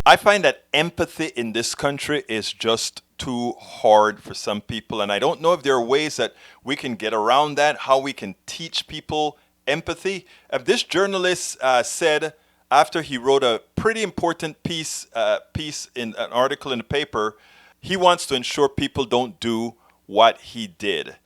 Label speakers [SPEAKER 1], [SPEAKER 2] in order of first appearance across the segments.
[SPEAKER 1] I find that empathy in this country is just too hard for some people, and I don't know if there are ways that we can get around that, how we can teach people empathy. This journalist said after he wrote a pretty important piece in an article in the paper, he wants to ensure people don't do what he did.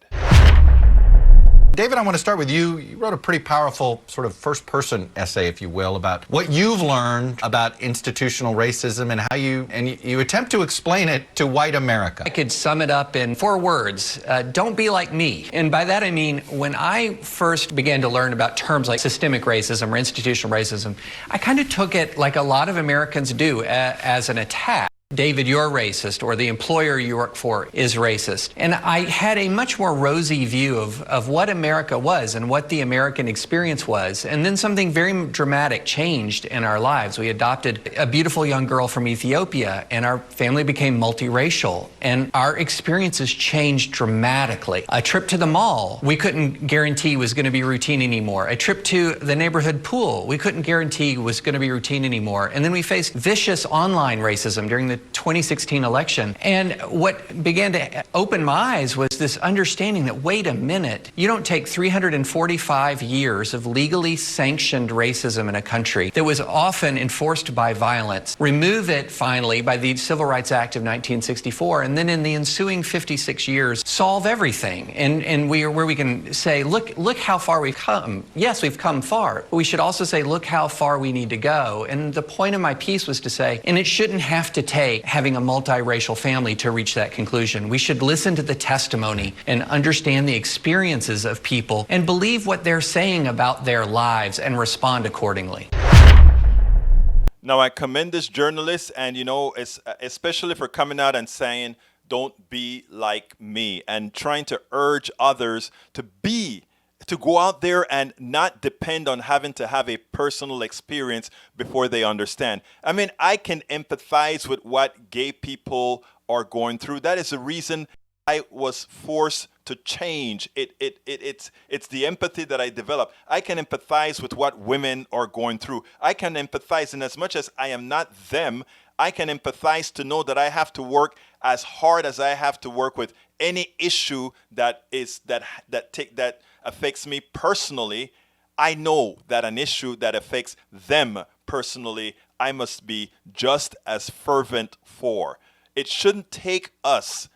[SPEAKER 2] David, I want to start with you. You wrote a pretty powerful sort of first-person essay, if you will, about what you've learned about institutional racism and how you attempt to explain it to white America.
[SPEAKER 3] I could sum it up in 4 words. Don't be like me. And by that I mean, when I first began to learn about terms like systemic racism or institutional racism, I kind of took it like a lot of Americans do as an attack. David, you're racist, or the employer you work for is racist. And I had a much more rosy view of what America was and what the American experience was. And then something very dramatic changed in our lives. We adopted a beautiful young girl from Ethiopia, and our family became multiracial. And our experiences changed dramatically. A trip to the mall, we couldn't guarantee was going to be routine anymore. A trip to the neighborhood pool, we couldn't guarantee was going to be routine anymore. And then we faced vicious online racism during the 2016 election. And what began to open my eyes was this understanding that, wait a minute, you don't take 345 years of legally sanctioned racism in a country that was often enforced by violence, remove it finally by the Civil Rights Act of 1964, and then in the ensuing 56 years, solve everything. And where we can say, look how far we've come. Yes, we've come far, but we should also say, look how far we need to go. And the point of my piece was to say, and it shouldn't have to take having a multiracial family to reach that conclusion. We should listen to the testimony and understand the experiences of people and believe what they're saying about their lives and respond accordingly.
[SPEAKER 1] Now, I commend this journalist, and especially for coming out and saying, don't be like me, and trying to urge others to go out there and not depend on having to have a personal experience before they understand. I mean, I can empathize with what gay people are going through. That is the reason I was forced to change. It's the empathy that I developed. I can empathize with what women are going through. I can empathize, and as much as I am not them, I can empathize to know that I have to work as hard as I have to work with any issue that affects me personally. I know that an issue that affects them personally, I must be just as fervent for. It shouldn't take us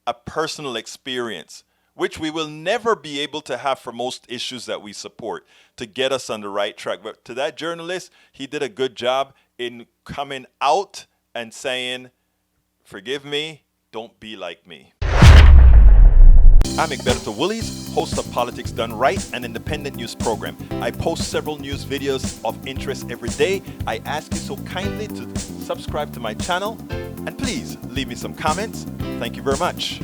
[SPEAKER 1] a personal experience, which we will never be able to have for most issues that we support, to get us on the right track. But to that journalist, he did a good job in coming out and saying, forgive me, don't be like me. I'm Egberto Willies, host of Politics Done Right, an independent news program. I post several news videos of interest every day. I ask you so kindly to subscribe to my channel, and please leave me some comments. Thank you very much.